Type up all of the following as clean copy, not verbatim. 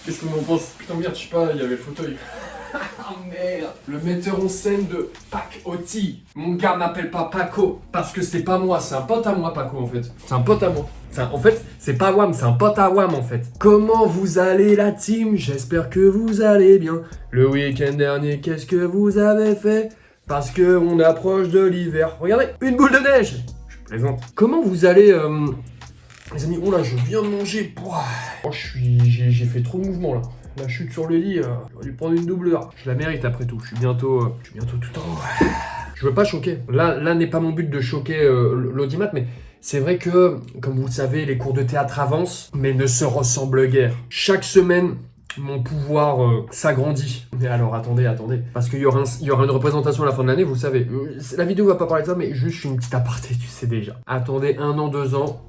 Qu'est-ce qu'on en pense? Putain merde, je sais pas, il y avait le fauteuil. Ah merde. Le metteur en scène de Pac Oti. Mon gars m'appelle pas Paco parce que c'est pas moi, c'est un pote à moi Paco en fait. C'est un pote à moi. En fait, c'est pas Wam, c'est un pote à Wam en fait. Comment vous allez la team? J'espère que vous allez bien. Le week-end dernier, qu'est-ce que vous avez fait? Parce que on approche de l'hiver. Regardez, une boule de neige. Je plaisante. Comment vous allez les amis? Oh là, je viens de manger. Oh, j'ai fait trop de mouvements là. La chute sur le lit, j'aurais dû prendre une doubleur. Je la mérite après tout. Je suis bientôt tout en haut. Je veux pas choquer. Là n'est pas mon but de choquer l'audimat, mais c'est vrai que, comme vous le savez, les cours de théâtre avancent, mais ne se ressemblent guère. Chaque semaine, mon pouvoir s'agrandit. Mais alors, attendez. Parce qu'il y aura une représentation à la fin de l'année, vous le savez. La vidéo va pas parler de ça, mais juste une petite aparté, tu sais déjà. Attendez 1 an, 2 ans.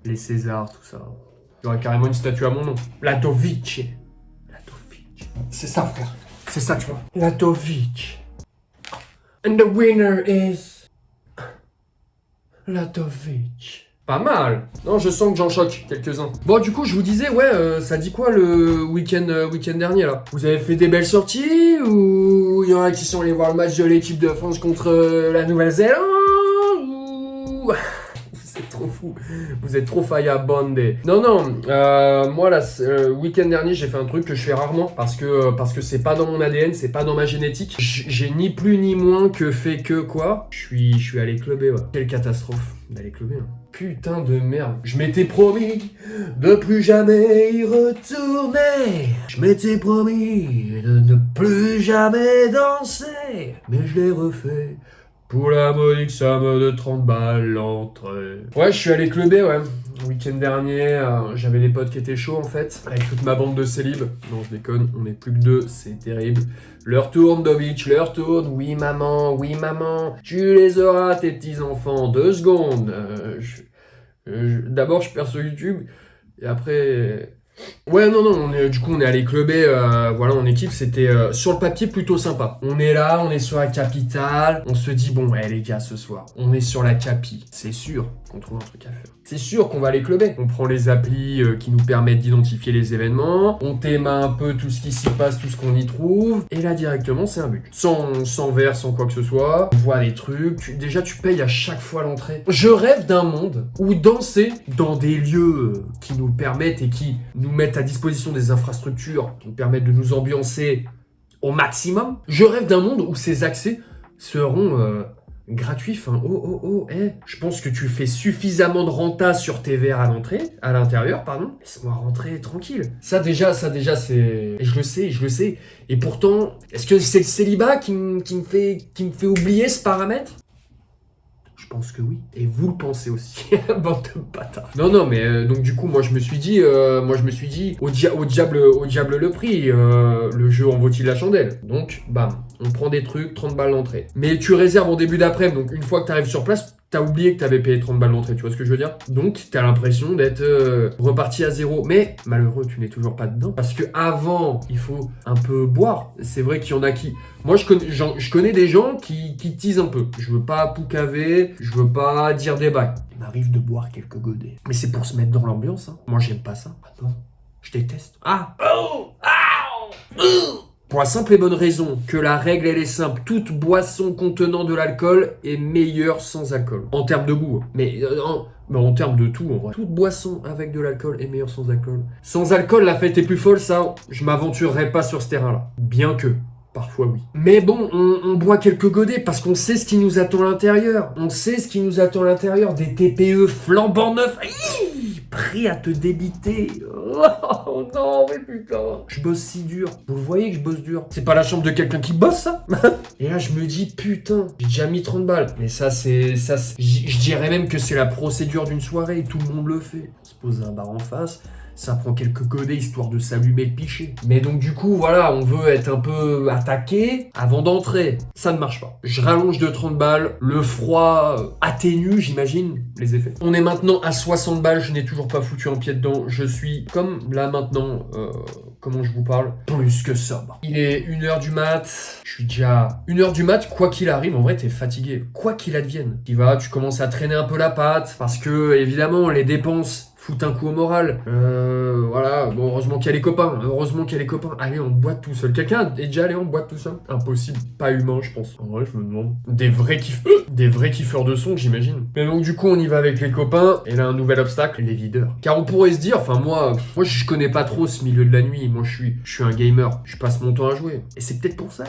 Les Césars, tout ça. Il y aura carrément une statue à mon nom. La Dovice. C'est ça, frère. C'est ça, tu vois. La Dovice. And the winner is... La Dovice. Pas mal. Non, je sens que j'en choque quelques-uns. Bon, du coup, je vous disais, ouais, ça dit quoi le week-end dernier, là? Vous avez fait des belles sorties? Ou il y en a qui sont allés voir le match de l'équipe de France contre la Nouvelle-Zélande? Ou... trop fou, vous êtes trop faillabondé. Non, moi là, week-end dernier, j'ai fait un truc que je fais rarement parce que c'est pas dans mon ADN, c'est pas dans ma génétique. J'ai ni plus ni moins que fait que quoi. Je suis allé clubber, ouais. Quelle catastrophe d'aller clubber, hein. Putain de merde. Je m'étais promis de plus jamais y retourner. Je m'étais promis de ne plus jamais danser. Mais je l'ai refait. Pour la modique somme de 30 balles l'entrée. Ouais, je suis allé clubber, ouais. Le week-end dernier, j'avais des potes qui étaient chauds en fait, avec toute ma bande de célib. Non, je déconne, on est plus que 2, c'est terrible. Leur tourne, Dovic, leur tourne. Oui, maman, tu les auras, tes petits-enfants. 2 secondes. D'abord, je perds sur YouTube, et après... Ouais, non, on est allé clubber, voilà, en équipe, c'était sur le papier plutôt sympa. On est là, on est sur la capitale, on se dit, bon, les gars, ce soir, on est sur la capi, c'est sûr qu'on trouve un truc à faire. C'est sûr qu'on va aller clubber. On prend les applis qui nous permettent d'identifier les événements, on théma un peu tout ce qui s'y passe, tout ce qu'on y trouve, et là, directement, c'est un but. Sans verre, sans quoi que ce soit, on voit des trucs, déjà, tu payes à chaque fois l'entrée. Je rêve d'un monde où danser dans des lieux qui nous permettent et qui nous mettent à disposition des infrastructures qui nous permettent de nous ambiancer au maximum. Je rêve d'un monde où ces accès seront gratuits. Enfin, je pense que tu fais suffisamment de renta sur tes verres à l'intérieur, pardon. Laisse-moi rentrer tranquille. Ça déjà, c'est... Et je le sais. Et pourtant, est-ce que c'est le célibat qui me fait oublier ce paramètre? Je pense que oui. Et vous le pensez aussi. Bande de bâtards. Non, mais donc du coup, moi je me suis dit, au diable le prix. Le jeu en vaut-il la chandelle? Donc, bam, on prend des trucs, 30 balles l'entrée. Mais tu réserves en début d'après-midi, donc une fois que tu arrives sur place, t'as oublié que t'avais payé 30 balles l'entrée, tu vois ce que je veux dire? Donc, t'as l'impression d'être reparti à zéro. Mais, malheureux, tu n'es toujours pas dedans. Parce que avant, il faut un peu boire. C'est vrai qu'il y en a qui... Moi, je connais des gens qui teasent un peu. Je veux pas poucaver, je veux pas dire des bails. Il m'arrive de boire quelques godets. Mais c'est pour se mettre dans l'ambiance, hein. Moi, j'aime pas ça. Ah non, je déteste. Pour la simple et bonne raison que la règle, elle est simple. Toute boisson contenant de l'alcool est meilleure sans alcool. En termes de goût. Mais en termes de tout, en vrai. Toute boisson avec de l'alcool est meilleure sans alcool. Sans alcool, la fête est plus folle, ça, je m'aventurerai pas sur ce terrain-là. Bien que... Parfois oui. Mais bon, on boit quelques godets parce qu'on sait ce qui nous attend à l'intérieur. On sait ce qui nous attend à l'intérieur. Des TPE flambant neufs. Prêts à te débiter. Oh non, mais putain. Je bosse si dur. Vous le voyez que je bosse dur. C'est pas la chambre de quelqu'un qui bosse, ça? Et là, je me dis, putain, j'ai déjà mis 30 balles. Mais ça, je dirais même que c'est la procédure d'une soirée. Tout le monde le fait. On se pose un bar en face. Ça prend quelques godets histoire de s'allumer le pichet. Mais donc du coup, voilà, on veut être un peu attaqué avant d'entrer. Ça ne marche pas. Je rallonge de 30 balles. Le froid atténue, j'imagine, les effets. On est maintenant à 60 balles. Je n'ai toujours pas foutu un pied dedans. Je suis, comme là maintenant, comment je vous parle, plus que sobre. Il est 1h du mat. Je suis déjà 1h du mat. Quoi qu'il arrive, en vrai, t'es fatigué. Quoi qu'il advienne. Tu commences à traîner un peu la patte. Parce que, évidemment, les dépenses... foutre un coup au moral. Voilà, bon, heureusement qu'il y a les copains. Heureusement qu'il y a les copains. Allez, on boite tout seul. Quelqu'un est déjà allé en boîte tout seul? Impossible. Pas humain, je pense. En vrai, je me demande. Des vrais kiffeurs de son, j'imagine. Mais donc, du coup, on y va avec les copains. Et là, un nouvel obstacle, les videurs. Car on pourrait se dire, enfin, moi, je connais pas trop ce milieu de la nuit. Moi, je suis un gamer. Je passe mon temps à jouer. Et c'est peut-être pour ça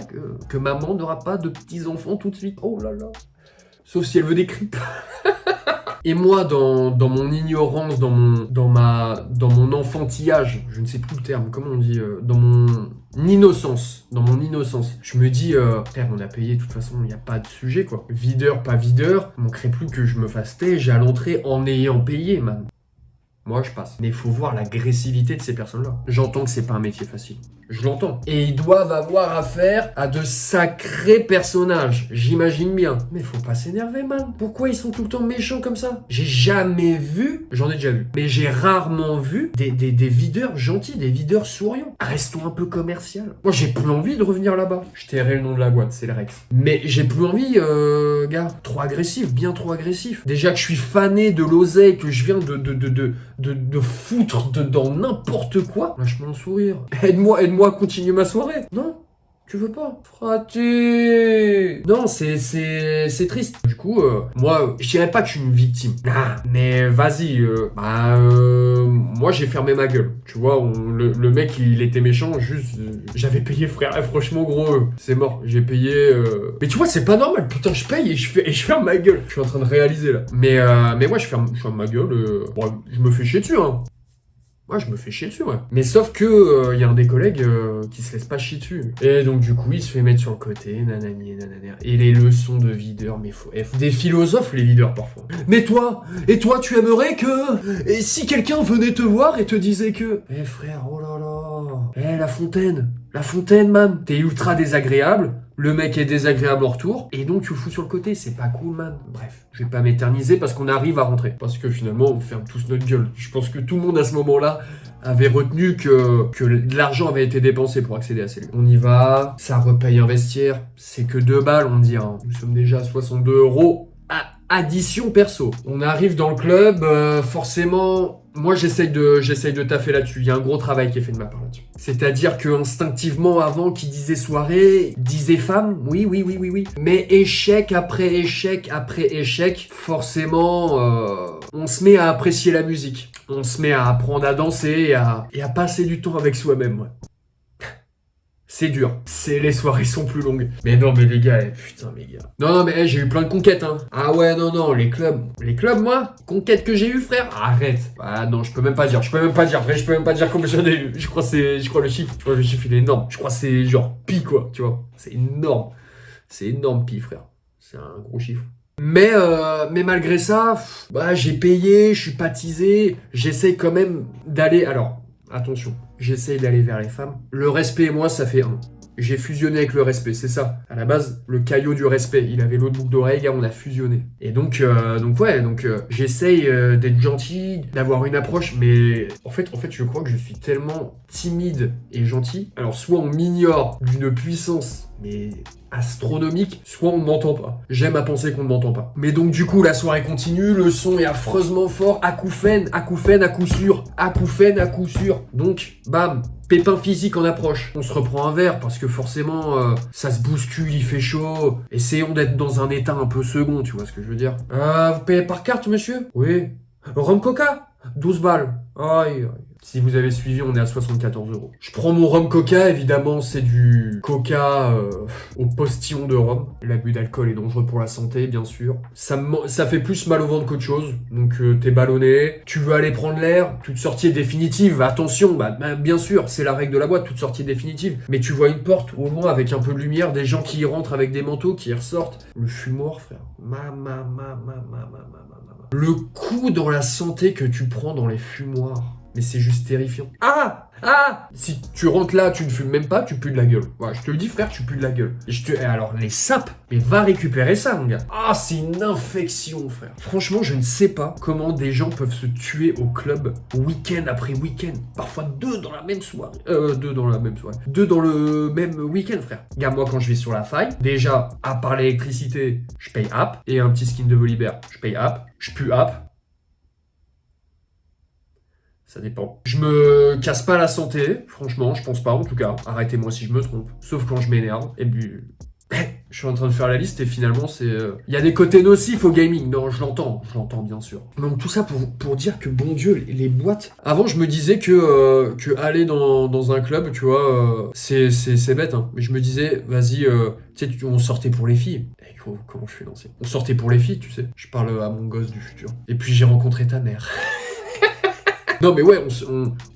que maman n'aura pas de petits-enfants tout de suite. Oh là là. Sauf si elle veut des creeps. Et moi, dans mon ignorance, dans mon enfantillage, je ne sais plus le terme, comment on dit, dans mon innocence, je me dis, frère, on a payé, de toute façon, il n'y a pas de sujet, quoi. Videur, pas videur, il manquerait plus que je me fasse tège à l'entrée en ayant payé, man. Moi, je passe. Mais il faut voir l'agressivité de ces personnes-là. J'entends que c'est pas un métier facile. Je l'entends. Et ils doivent avoir affaire à de sacrés personnages. J'imagine bien. Mais faut pas s'énerver, man. Pourquoi ils sont tout le temps méchants comme ça? J'ai jamais vu, j'en ai déjà vu, mais j'ai rarement vu des videurs gentils, des videurs souriants. Restons un peu commercial. Moi, j'ai plus envie de revenir là-bas. Je tairai le nom de la boîte, c'est le Rex. Mais j'ai plus envie, gars. Trop agressif, bien trop agressif. Déjà que je suis fané de l'oseille, que je viens de foutre dans n'importe quoi. Lâche-moi un sourire. Aide-moi à continuer ma soirée. Non, tu veux pas. Fraté. Non, c'est triste. Du coup, moi, je dirais pas que je suis une victime. Ah, mais vas-y, moi j'ai fermé ma gueule. Tu vois, le mec, il était méchant, juste, j'avais payé, frère. Franchement, gros, c'est mort. J'ai payé. Mais tu vois, c'est pas normal. Putain, je paye et je ferme ma gueule. Je suis en train de réaliser là. Mais moi, je ferme ma gueule. Bon, je me fais chier dessus, hein. Ouais, je me fais chier dessus, ouais. Mais sauf que y a un des collègues qui se laisse pas chier dessus. Et donc du coup, il se fait mettre sur le côté, nanani et nanana. Et les leçons de videur, mais faut être des philosophes, les videurs, parfois. Mais toi, tu aimerais que... Et si quelqu'un venait te voir et te disait que... Eh frère, oh là là... La fontaine, man. T'es ultra désagréable. Le mec est désagréable en retour, et donc tu le fous sur le côté, c'est pas cool, man. Bref, je vais pas m'éterniser parce qu'on arrive à rentrer. Parce que finalement, on ferme tous notre gueule. Je pense que tout le monde à ce moment-là avait retenu que de l'argent avait été dépensé pour accéder à ces lieux. On y va, ça repaye un vestiaire, c'est que 2 balles, on dira. Nous sommes déjà à 62 €. Addition perso. On arrive dans le club, forcément... Moi, j'essaye de taffer là-dessus. Il y a un gros travail qui est fait de ma part là-dessus. C'est-à-dire que instinctivement, avant, qui disait soirée, disait femme, oui. Mais échec après échec après échec, forcément, on se met à apprécier la musique. On se met à apprendre à danser et à passer du temps avec soi-même, ouais. C'est dur. Les soirées sont plus longues. Mais non, mais les gars, putain, les gars. Non, mais j'ai eu plein de conquêtes, hein. Ah ouais, non, les clubs, moi, conquêtes que j'ai eu, frère. Arrête. Ah non, je peux même pas dire. Frère, je peux même pas dire combien j'en ai eu. Je crois le chiffre, il est énorme. Je crois que c'est genre pi, quoi, tu vois. C'est énorme. C'est énorme, pi, frère. C'est un gros chiffre. Mais malgré ça, j'ai payé, je suis baptisé. J'essaie quand même d'aller... Alors, attention. J'essaye d'aller vers les femmes. Le respect et moi, ça fait un. J'ai fusionné avec le respect, c'est ça. À la base, le caillot du respect. Il avait l'autre boucle d'oreille, gars, on a fusionné. Et donc j'essaye d'être gentil, d'avoir une approche, mais en fait, je crois que je suis tellement timide et gentil. Alors, soit on m'ignore d'une puissance, mais astronomique, soit on ne m'entend pas. J'aime à penser qu'on ne m'entend pas. Mais donc du coup, la soirée continue, le son est affreusement fort, acouphène à coup sûr. Donc, bam, pépin physique en approche. On se reprend un verre parce que forcément, ça se bouscule, il fait chaud. Essayons d'être dans un état un peu second, tu vois ce que je veux dire. Vous payez par carte, monsieur? Oui. Rhum Coca? 12 balles. Aïe. Si vous avez suivi, on est à 74 €. Je prends mon rhum coca, évidemment, c'est du coca au postillon de rhum. L'abus d'alcool est dangereux pour la santé, bien sûr. Ça fait plus mal au ventre qu'autre chose. Donc t'es ballonné, tu veux aller prendre l'air, toute sortie est définitive. Attention, bien sûr, c'est la règle de la boîte, toute sortie est définitive. Mais tu vois une porte au loin avec un peu de lumière, des gens qui y rentrent avec des manteaux, qui y ressortent. Le fumoir, frère. Le coup dans la santé que tu prends dans les fumoirs. Mais c'est juste terrifiant. Si tu rentres là, tu ne fumes même pas, tu pues de la gueule. Voilà, je te le dis, frère, tu pues de la gueule. Et alors, les sapes, mais va récupérer ça, mon gars. C'est une infection, frère. Franchement, je ne sais pas comment des gens peuvent se tuer au club week-end après week-end. Parfois 2 dans la même soirée. 2 dans le même week-end, frère. Gars, moi, quand je vais sur la faille, déjà, à part l'électricité, je paye app. Et un petit skin de Volibear, je paye app. Je pue app. Ça dépend. Je me casse pas la santé, franchement, je pense pas en tout cas. Arrêtez-moi si je me trompe. Sauf quand je m'énerve. Et puis... je suis en train de faire la liste et finalement c'est... Il y a des côtés nocifs au gaming. Non, je l'entends bien sûr. Donc tout ça pour dire que bon Dieu, les boîtes... Avant je me disais que aller dans un club, tu vois, c'est bête. Hein. Mais je me disais, vas-y, tu sais, on sortait pour les filles. Et comment je fais lancer? On sortait pour les filles, tu sais. Je parle à mon gosse du futur. Et puis j'ai rencontré ta mère. Non mais ouais,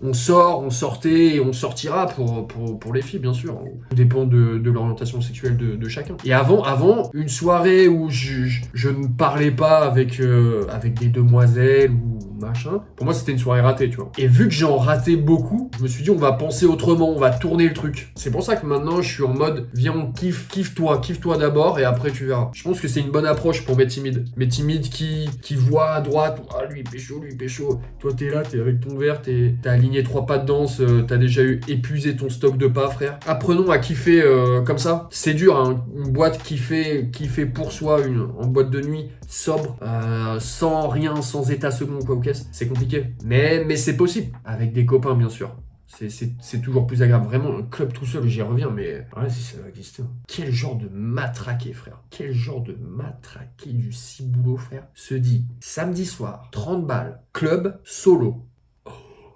on sortait et on sortira pour les filles, bien sûr. Tout dépend de l'orientation sexuelle de chacun. Et avant, une soirée où je ne parlais pas avec des demoiselles ou machin, pour moi c'était une soirée ratée, tu vois. Et vu que j'en ratais beaucoup, je me suis dit on va penser autrement, on va tourner le truc. C'est pour ça que maintenant je suis en mode, viens on kiffe-toi d'abord et après tu verras. Je pense que c'est une bonne approche pour mes timides. Mes timides qui voient à droite, ah lui pécho. Toi t'es là, t'es avec ton verre, t'as aligné 3 pas de danse, t'as déjà épuisé ton stock de pas, frère. Apprenons à kiffer comme ça. C'est dur, hein, une boîte qui fait pour soi, en boîte de nuit, sobre, sans rien, sans état second quoi, ok, c'est compliqué. Mais c'est possible, avec des copains bien sûr. C'est toujours plus agréable. Vraiment, un club tout seul, j'y reviens, mais ouais, si ça va exister. Quel genre de matraqué, frère. Quel genre de matraqué du ciboulot, frère, se dit samedi soir, 30 balles, club solo.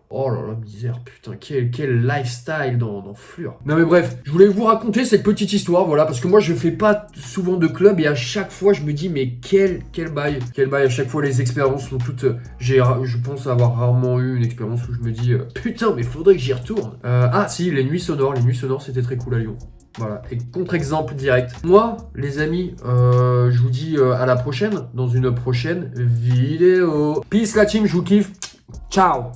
Oh là là, misère, putain, quel lifestyle dans Fleur. Non mais bref, je voulais vous raconter cette petite histoire, voilà, parce que moi je fais pas souvent de club et à chaque fois je me dis mais quel bail, à chaque fois les expériences sont toutes... je pense avoir rarement eu une expérience où je me dis putain mais faudrait que j'y retourne. Ah si, les nuits sonores c'était très cool à Lyon. Voilà, et contre-exemple direct. Moi, les amis, je vous dis à la prochaine, dans une prochaine vidéo. Peace la team, je vous kiffe. Ciao.